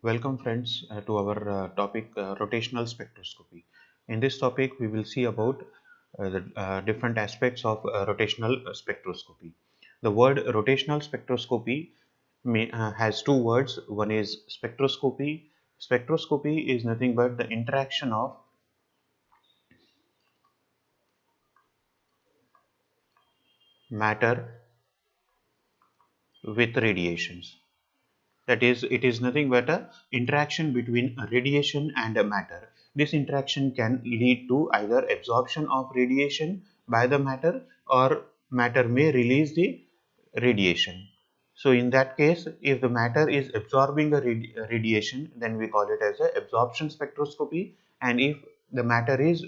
Welcome friends to our topic rotational spectroscopy. In this topic we will see about the different aspects of rotational spectroscopy. The word rotational spectroscopy has two words. One is spectroscopy. Spectroscopy is nothing but the interaction of matter with radiations. That is, it is nothing but a interaction between a radiation and a matter. This interaction can lead to either absorption of radiation by the matter, or matter may release the radiation. So in that case, if the matter is absorbing a radiation, then we call it as a absorption spectroscopy, and if the matter is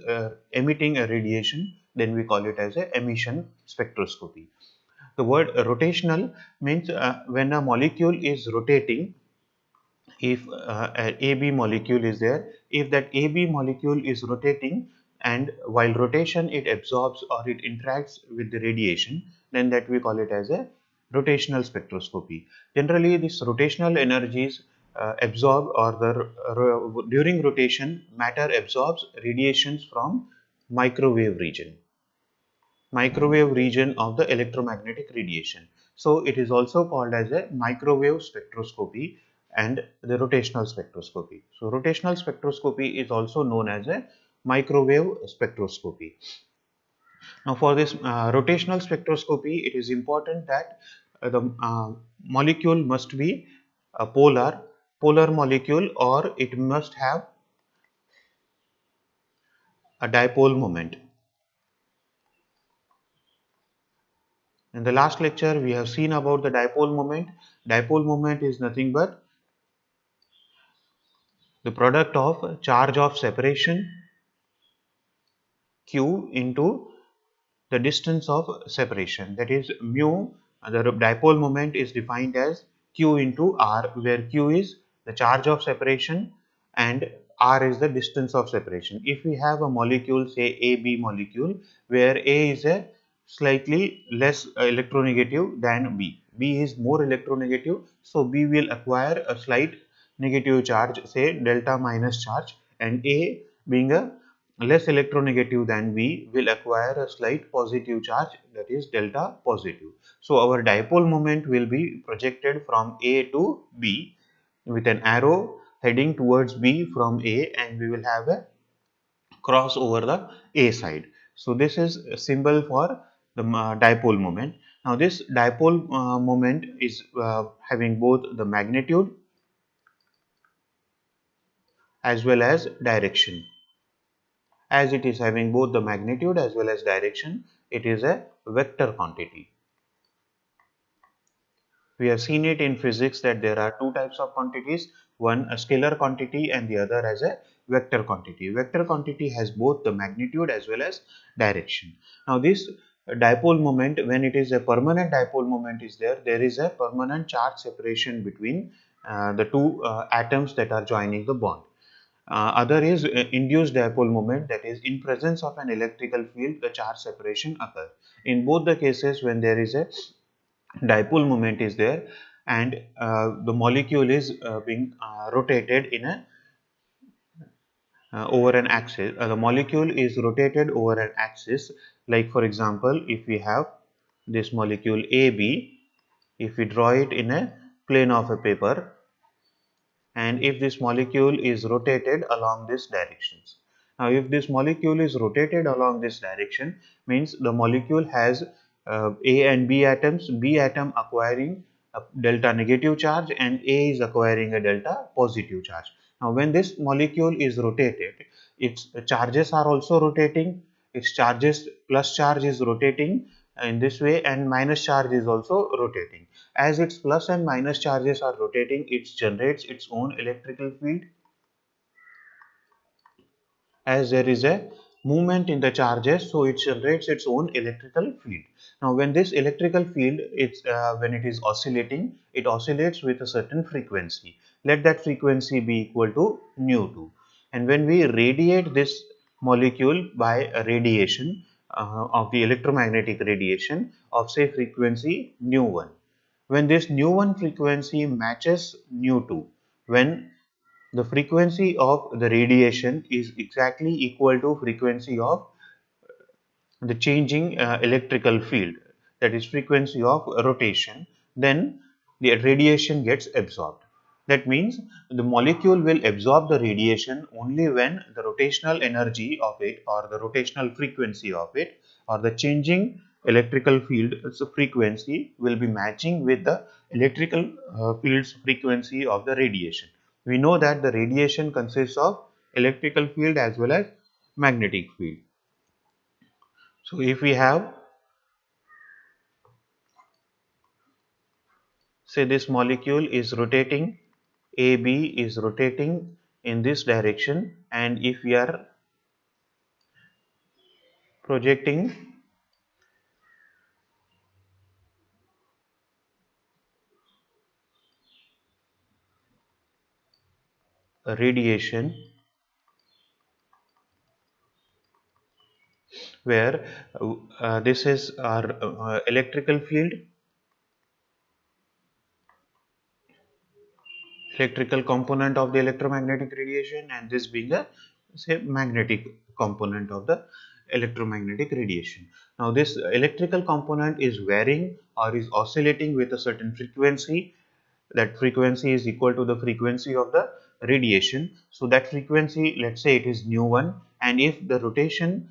emitting a radiation, then we call it as a emission spectroscopy. The word rotational means when a molecule is rotating, if a AB molecule is there, if that AB molecule is rotating and while rotation it absorbs or it interacts with the radiation, then that we call it as a rotational spectroscopy. Generally, this rotational energies absorb, or during rotation matter absorbs radiations from microwave region microwave region of the electromagnetic radiation. So it is also called as a microwave spectroscopy and the rotational spectroscopy. So rotational spectroscopy is also known as a microwave spectroscopy. Now for this rotational spectroscopy, it is important that the molecule must be a polar molecule, or it must have a dipole moment. In the last lecture, we have seen about the dipole moment. Dipole moment is nothing but the product of charge of separation q into the distance of separation, that is mu. The dipole moment is defined as q into r, where q is the charge of separation and r is the distance of separation. If we have a molecule, say AB molecule, where A is a slightly less electronegative than B is more electronegative, so B will acquire a slight negative charge, say delta minus charge, and A, being a less electronegative than B, will acquire a slight positive charge, that is delta positive. So our dipole moment will be projected from A to B with an arrow heading towards B from A, and we will have a cross over the A side. So this is a symbol for the dipole moment. Now this dipole moment is having both the magnitude as well as direction. As it is having both the magnitude as well as direction, it is a vector quantity. We have seen it in physics that there are two types of quantities, one a scalar quantity and the other as a vector quantity. Vector quantity has both the magnitude as well as direction. Now this dipole moment, when it is a permanent dipole moment is there, there is a permanent charge separation between the two atoms that are joining the bond. Other is induced dipole moment, that is in presence of an electrical field the charge separation occurs. In both the cases, when there is a dipole moment is there and the molecule is being rotated in a over an axis, the molecule is rotated over an axis. Like for example, if we have this molecule AB, if we draw it in a plane of a paper, and if this molecule is rotated along this directions. Now if this molecule is rotated along this direction, means the molecule has A and B atoms, B atom acquiring a delta negative charge and A is acquiring a delta positive charge. Now when this molecule is rotated, its charges are also rotating, its charges plus charge is rotating in this way, and minus charge is also rotating. As its plus and minus charges are rotating, it generates its own electrical field. As there is a movement in the charges, so it generates its own electrical field. Now when this electrical field, when it is oscillating, it oscillates with a certain frequency. Let that frequency be equal to nu2. And when we radiate this molecule by a radiation of the electromagnetic radiation of, say, frequency nu1, when this nu1 frequency matches nu2, when the frequency of the radiation is exactly equal to frequency of the changing electrical field, that is frequency of rotation, then the radiation gets absorbed. That means the molecule will absorb the radiation only when the rotational energy of it, or the rotational frequency of it, or the changing electrical field frequency will be matching with the electrical field's frequency of the radiation. We know that the radiation consists of electrical field as well as magnetic field. So if we have, say, this molecule is rotating, AB is rotating in this direction, and if we are projecting a radiation where this is our electrical component of the electromagnetic radiation, and this being the, say, magnetic component of the electromagnetic radiation. Now this electrical component is varying or is oscillating with a certain frequency. That frequency is equal to the frequency of the radiation. So that frequency, let's say it is nu1, and if the rotation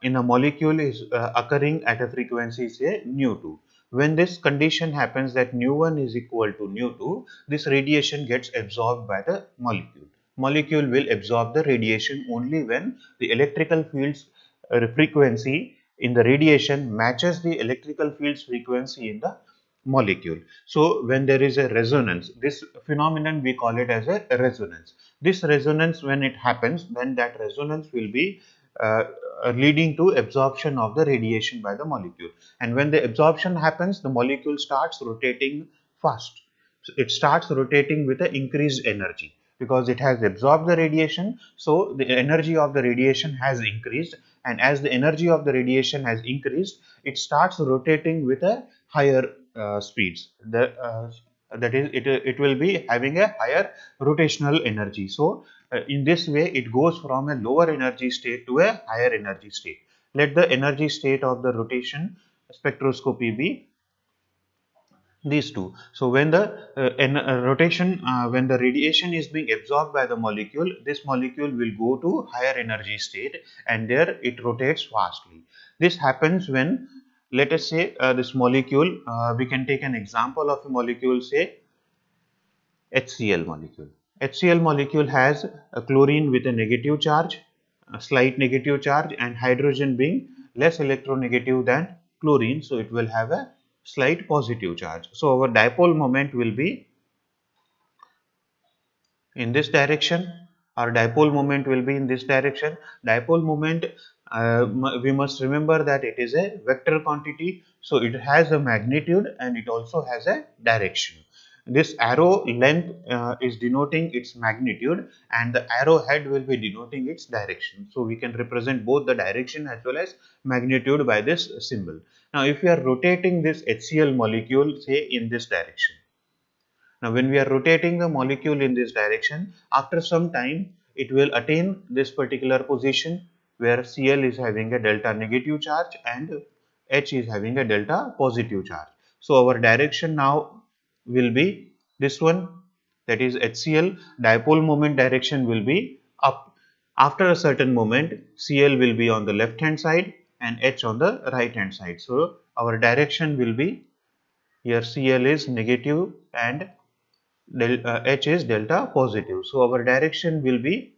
in a molecule is occurring at a frequency, say, nu2, when this condition happens, that nu1 is equal to nu2, this radiation gets absorbed by the molecule will absorb the radiation only when the electrical field's frequency in the radiation matches the electrical field's frequency in the molecule. So when there is a resonance, this phenomenon we call it as a resonance. This resonance, when it happens, then that resonance will be uh, leading to absorption of the radiation by the molecule. And when the absorption happens, the molecule starts rotating fast. So it starts rotating with an increased energy because it has absorbed the radiation. So the energy of the radiation has increased, and as the energy of the radiation has increased, it starts rotating with a higher speeds. That is, it will be having a higher rotational energy. So in this way, it goes from a lower energy state to a higher energy state. Let the energy state of the rotation spectroscopy be these two. So when the rotation, when the radiation is being absorbed by the molecule, this molecule will go to higher energy state, and there it rotates fastly. This happens when, let us say, this molecule, we can take an example of a molecule, say HCl molecule. HCl molecule has a chlorine with a negative charge, a slight negative charge, and hydrogen being less electronegative than chlorine, so it will have a slight positive charge. So our dipole moment will be in this direction. Our dipole moment will be in this direction. Dipole moment, we must remember that it is a vector quantity, so it has a magnitude and it also has a direction. This arrow length is denoting its magnitude, and the arrow head will be denoting its direction. So we can represent both the direction as well as magnitude by this symbol. Now if we are rotating this HCl molecule, say, in this direction, now, when we are rotating the molecule in this direction, after some time, it will attain this particular position where Cl is having a delta negative charge and H is having a delta positive charge. So, our direction now will be this one, that is HCl. Dipole moment direction will be up. After a certain moment, Cl will be on the left hand side and H on the right hand side. So, our direction will be, here Cl is negative and H is delta positive. So our direction will be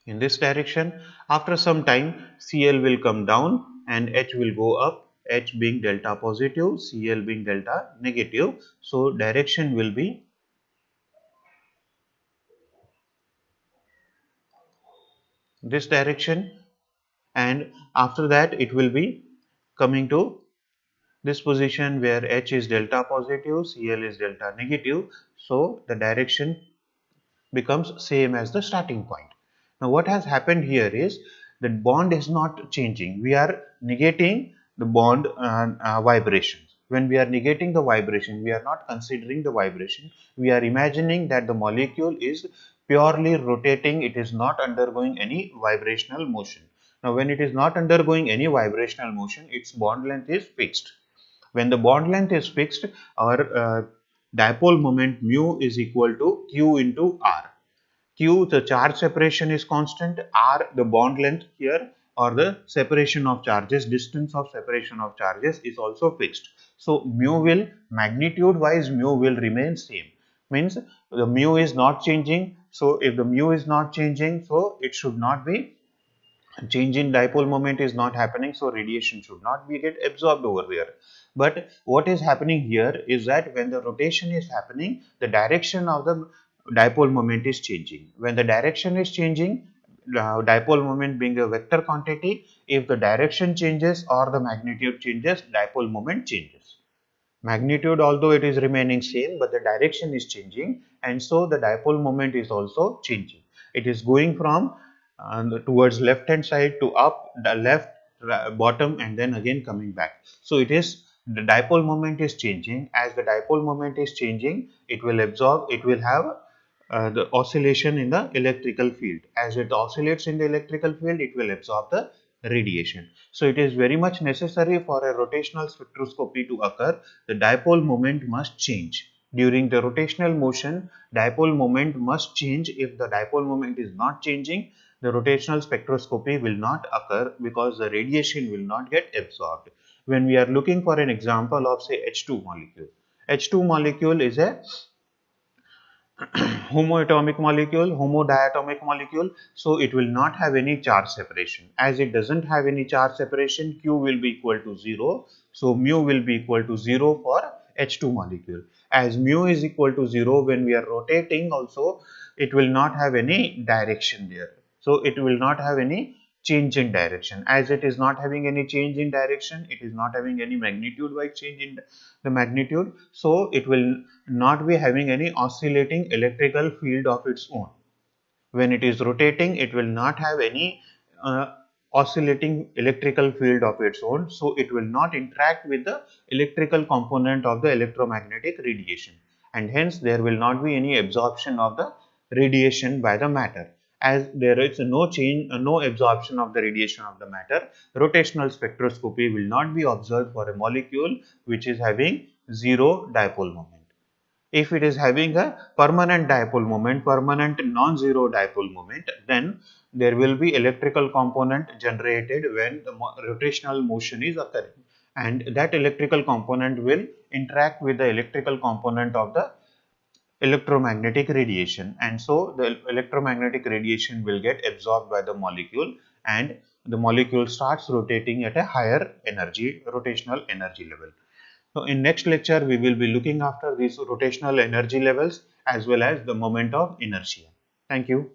in this direction. After some time, Cl will come down and H will go up. H being delta positive, Cl being delta negative. So direction will be this direction, and after that it will be coming to this position where H is delta positive, Cl is delta negative. So the direction becomes same as the starting point. Now what has happened here is that bond is not changing. We are negating the bond vibrations. When we are negating the vibration, we are not considering the vibration. We are imagining that the molecule is purely rotating. It is not undergoing any vibrational motion. Now, when it is not undergoing any vibrational motion, its bond length is fixed. When the bond length is fixed, our dipole moment mu is equal to Q into R. Q, the charge separation is constant. R, the bond length here, or the separation of charges, distance of separation of charges is also fixed. So mu will, magnitude wise, mu will remain same. Means the mu is not changing. So if the mu is not changing, so it should not be, change in dipole moment is not happening, so radiation should not be get absorbed over there. But what is happening here is that when the rotation is happening, the direction of the dipole moment is changing. When the direction is changing, dipole moment being a vector quantity, if the direction changes or the magnitude changes, dipole moment changes. Magnitude, although it is remaining same, but the direction is changing, and so the dipole moment is also changing. It is going from towards left hand side to up, the left, bottom, and then again coming back. So it is, the dipole moment is changing. As the dipole moment is changing, it will absorb, it will have the oscillation in the electrical field. As it oscillates in the electrical field, it will absorb the radiation. So it is very much necessary for a rotational spectroscopy to occur. The dipole moment must change. During the rotational motion, dipole moment must change. If the dipole moment is not changing, the rotational spectroscopy will not occur because the radiation will not get absorbed. When we are looking for an example of say H2 molecule, H2 molecule is a homoatomic molecule, homodiatomic molecule, so it will not have any charge separation. As it doesn't have any charge separation, Q will be equal to 0, so mu will be equal to 0 for H2 molecule. As mu is equal to 0, when we are rotating also, it will not have any direction there. So it will not have any change in direction. As it is not having any change in direction, it is not having any magnitude wise change in the magnitude, so it will not be having any oscillating electrical field of its own. When it is rotating, it will not have any oscillating electrical field of its own, so it will not interact with the electrical component of the electromagnetic radiation, and hence there will not be any absorption of the radiation by the matter. As there is no change, no absorption of the radiation of the matter, rotational spectroscopy will not be observed for a molecule which is having zero dipole moment. If it is having a permanent dipole moment, permanent non-zero dipole moment, then there will be electrical component generated when the rotational motion is occurring, and that electrical component will interact with the electrical component of the electromagnetic radiation, and so the electromagnetic radiation will get absorbed by the molecule, and the molecule starts rotating at a higher energy, rotational energy level. So in next lecture, we will be looking after these rotational energy levels as well as the moment of inertia. Thank you.